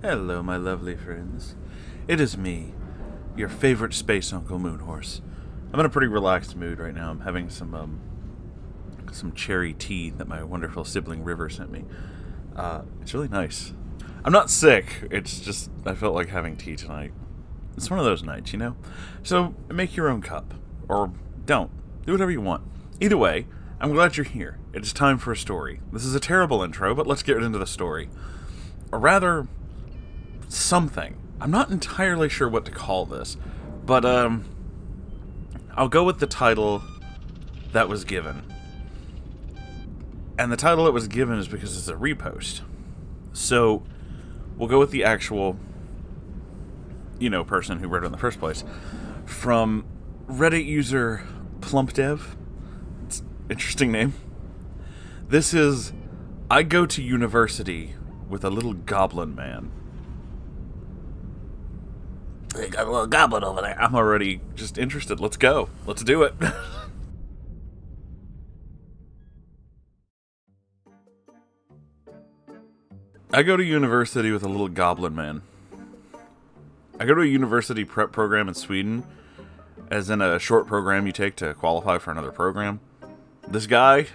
Hello, my lovely friends. It is me, your favorite space uncle Moonhorse. I'm in a pretty relaxed mood right now. I'm having some cherry tea that my wonderful sibling River sent me. It's really nice. I'm not sick. It's just I felt like having tea tonight. It's one of those nights, you know? So make your own cup. Or don't. Do whatever you want. Either way, I'm glad you're here. It's time for a story. This is a terrible intro, but let's get into the story. Or rather, something. I'm not entirely sure what to call this, but I'll go with the title that was given. And the title that was given is because it's a repost. So, we'll go with the actual, person who wrote it in the first place. From Reddit user PlumpDev. It's an interesting name. This is, I go to university with a little goblin man. They got a little goblin over there. I'm already just interested. Let's go. Let's do it. I go to university with a little goblin man. I go to a university prep program in Sweden, as in a short program you take to qualify for another program. This goblin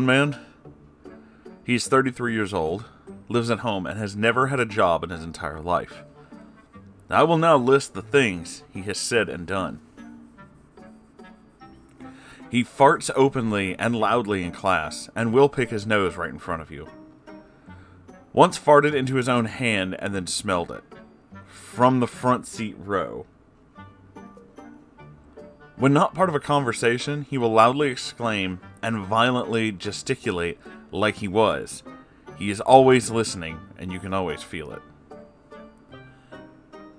man, he's 33 years old, lives at home, and has never had a job in his entire life. I will now list the things he has said and done. He farts openly and loudly in class, and will pick his nose right in front of you. Once farted into his own hand and then smelled it. From the front seat row. When not part of a conversation, he will loudly exclaim and violently gesticulate like he was. He is always listening, and you can always feel it.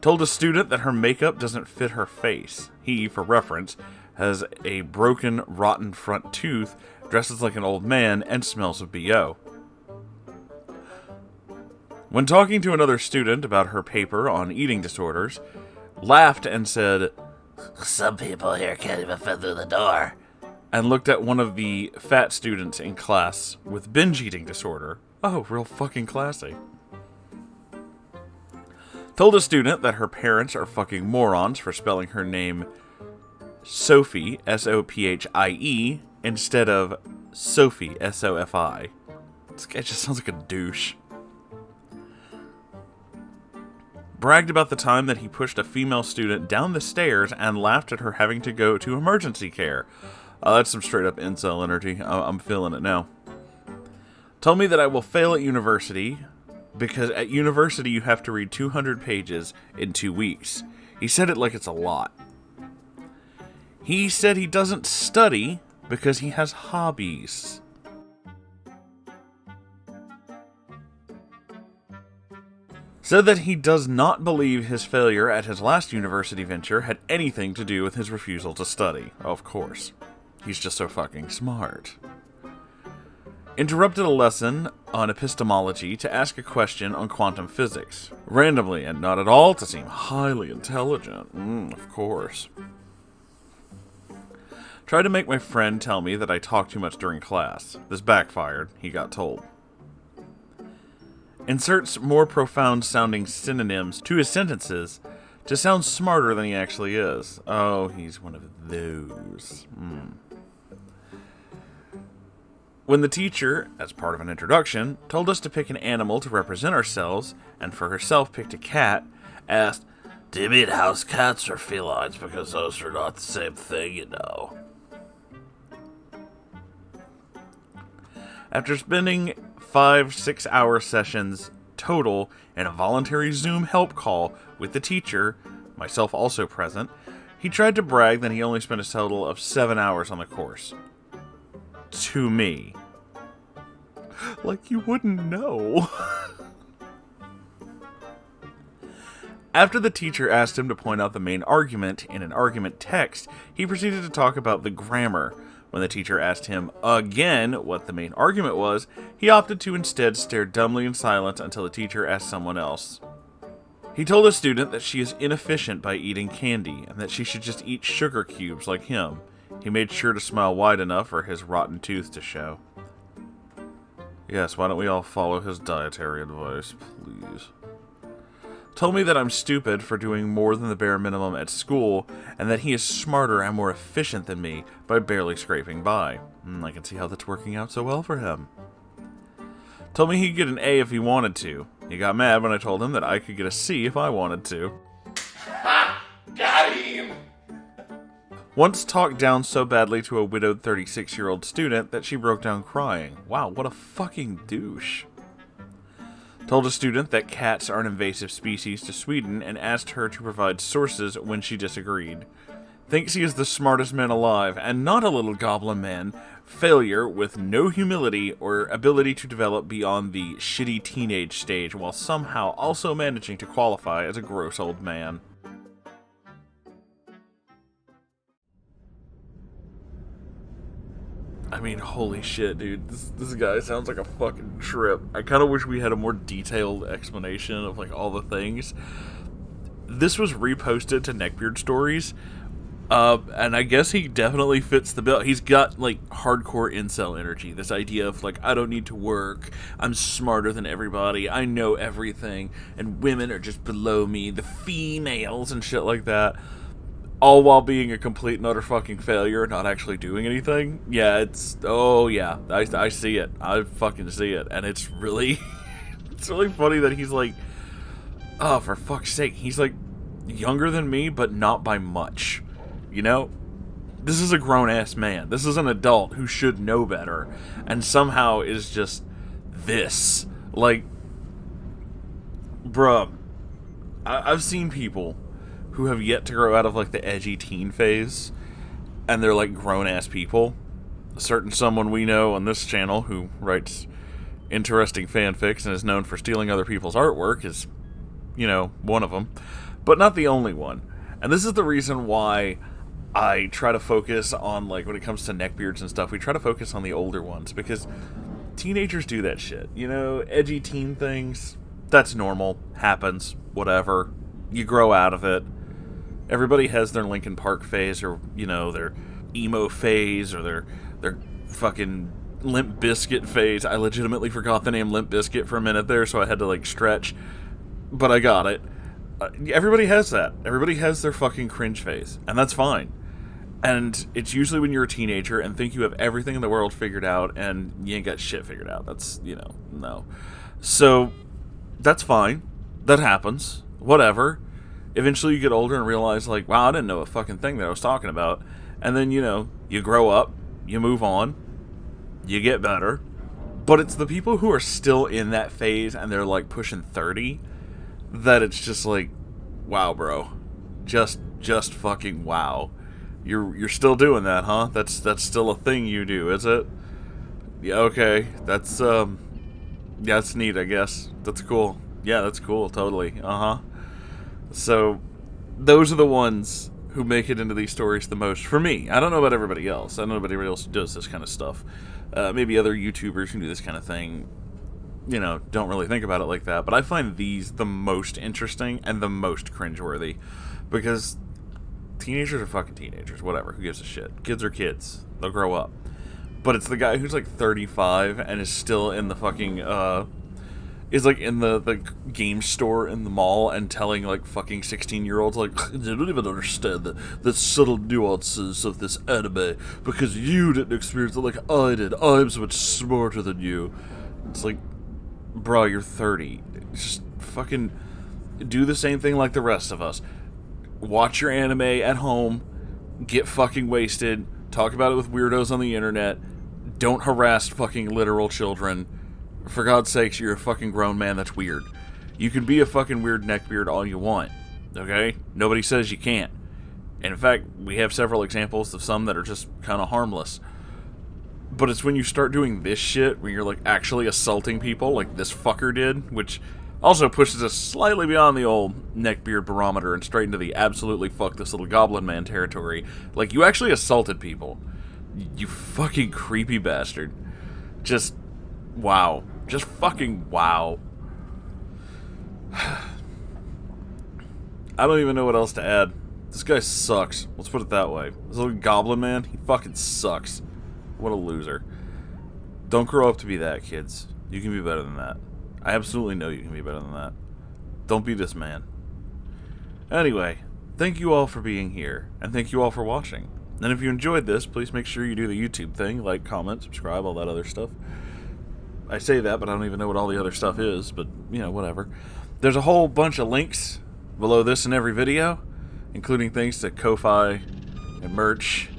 Told a student that her makeup doesn't fit her face. He, for reference, has a broken, rotten front tooth, dresses like an old man, and smells of BO. When talking to another student about her paper on eating disorders, laughed and said, "Some people here can't even fit through the door," and looked at one of the fat students in class with binge eating disorder. Oh, real fucking classy. Told a student that her parents are fucking morons for spelling her name Sophie, S-O-P-H-I-E, instead of Sophie, S-O-F-I. This guy just sounds like a douche. Bragged about the time that he pushed a female student down the stairs and laughed at her having to go to emergency care. That's some straight up incel energy. I'm feeling it now. Told me that I will fail at university because at university you have to read 200 pages in 2 weeks. He said it like it's a lot. He said he doesn't study because he has hobbies. Said that he does not believe his failure at his last university venture had anything to do with his refusal to study. Of course. He's just so fucking smart. Interrupted a lesson on epistemology to ask a question on quantum physics. Randomly, and not at all to seem highly intelligent. Of course. Tried to make my friend tell me that I talk too much during class. This backfired, he got told. Inserts more profound sounding synonyms to his sentences to sound smarter than he actually is. Oh, he's one of those. When the teacher, as part of an introduction, told us to pick an animal to represent ourselves, and for herself picked a cat, asked, "Do you mean house cats or felines? Because those are not the same thing, you know." After spending 5-6 hour sessions total in a voluntary Zoom help call with the teacher, myself also present, he tried to brag that he only spent a total of 7 hours on the course. To me. Like you wouldn't know. After the teacher asked him to point out the main argument in an argument text, he proceeded to talk about the grammar. When the teacher asked him again what the main argument was, he opted to instead stare dumbly in silence until the teacher asked someone else. He told a student that she is inefficient by eating candy, and that she should just eat sugar cubes like him. He made sure to smile wide enough for his rotten tooth to show. Yes, why don't we all follow his dietary advice, please? please. Told me that I'm stupid for doing more than the bare minimum at school, and that he is smarter and more efficient than me by barely scraping by. I can see how that's working out so well for him. Told me he'd get an A if he wanted to. He got mad when I told him that I could get a C if I wanted to. Ha! Got him! Once talked down so badly to a widowed 36-year-old student that she broke down crying. Wow, what a fucking douche. Told a student that cats are an invasive species to Sweden and asked her to provide sources when she disagreed. Thinks he is the smartest man alive, and not a little goblin man. Failure with no humility or ability to develop beyond the shitty teenage stage while somehow also managing to qualify as a gross old man. I mean, holy shit, dude. This guy sounds like a fucking trip. I kind of wish we had a more detailed explanation of, like, all the things. This was reposted to Neckbeard Stories, and I guess he definitely fits the bill. He's got, like, hardcore incel energy. This idea of, like, I don't need to work. I'm smarter than everybody. I know everything. And women are just below me. The females and shit like that. All while being a complete and utter fucking failure, not actually doing anything. Yeah, it's... Oh, yeah. I see it. I fucking see it. And it's really... it's really funny that he's like... Oh, for fuck's sake. He's, like, younger than me, but not by much. You know? This is a grown-ass man. This is an adult who should know better. And somehow is just... this. Like... Bruh. I've seen people... who have yet to grow out of, like, the edgy teen phase, and they're, like, grown-ass people. A certain someone we know on this channel who writes interesting fanfics and is known for stealing other people's artwork is, you know, one of them. But not the only one. And this is the reason why I try to focus on, like, when it comes to neckbeards and stuff, we try to focus on the older ones, because teenagers do that shit. You know, edgy teen things, that's normal, happens, whatever. You grow out of it. Everybody has their Linkin Park phase, or, you know, their emo phase, or their fucking Limp Bizkit phase. I legitimately forgot the name Limp Bizkit for a minute there, so I had to, like, stretch. But I got it. Everybody has that. Everybody has their fucking cringe phase, and that's fine. And it's usually when you're a teenager and think you have everything in the world figured out, and you ain't got shit figured out. That's, you know, no. So, that's fine. That happens. Whatever. Eventually you get older and realize, like, wow, I didn't know a fucking thing that I was talking about. And then, you know, you grow up, you move on, you get better. But it's the people who are still in that phase and they're, like, pushing 30 that it's just like, wow, bro. Just fucking wow. You're still doing that, huh? That's still a thing you do, is it? Yeah, okay. That's neat, I guess. That's cool. Yeah, that's cool, totally. Uh-huh. So, those are the ones who make it into these stories the most. For me. I don't know about everybody else. I don't know about anybody else who does this kind of stuff. Maybe other YouTubers who do this kind of thing, you know, don't really think about it like that. But I find these the most interesting and the most cringeworthy. Because teenagers are fucking teenagers. Whatever. Who gives a shit? Kids are kids. They'll grow up. But it's the guy who's like 35 and is still in the fucking, is like in the game store in the mall and telling like fucking 16-year-olds like, I don't even understand the subtle nuances of this anime because you didn't experience it like I did. I'm so much smarter than you. It's like, bro, you're 30. Just fucking do the same thing like the rest of us. Watch your anime at home, get fucking wasted, talk about it with weirdos on the internet, don't harass fucking literal children. For God's sakes, you're a fucking grown man, that's weird. You can be a fucking weird neckbeard all you want, okay? Nobody says you can't. And in fact, we have several examples of some that are just kind of harmless. But it's when you start doing this shit, when you're like actually assaulting people, like this fucker did, which also pushes us slightly beyond the old neckbeard barometer and straight into the absolutely fuck this little goblin man territory. Like, you actually assaulted people. You fucking creepy bastard. Just, wow. Just fucking wow. I don't even know what else to add. This guy sucks. Let's put it that way. This little goblin man, he fucking sucks. What a loser. Don't grow up to be that, kids. You can be better than that. I absolutely know you can be better than that. Don't be this man. Anyway, thank you all for being here, and thank you all for watching. And if you enjoyed this, please make sure you do the YouTube thing, like, comment, subscribe, all that other stuff. I say that, but I don't even know what all the other stuff is, but, you know, whatever. There's a whole bunch of links below this in every video, including things to Ko-Fi and merch,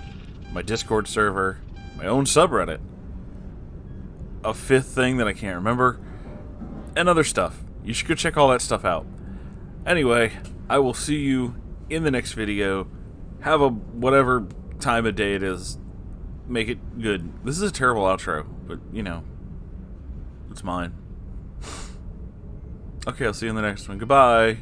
my Discord server, my own subreddit, a fifth thing that I can't remember, and other stuff. You should go check all that stuff out. Anyway, I will see you in the next video. Have a whatever time of day it is. Make it good. This is a terrible outro, but, you know, it's mine. Okay, I'll see you in the next one. Goodbye.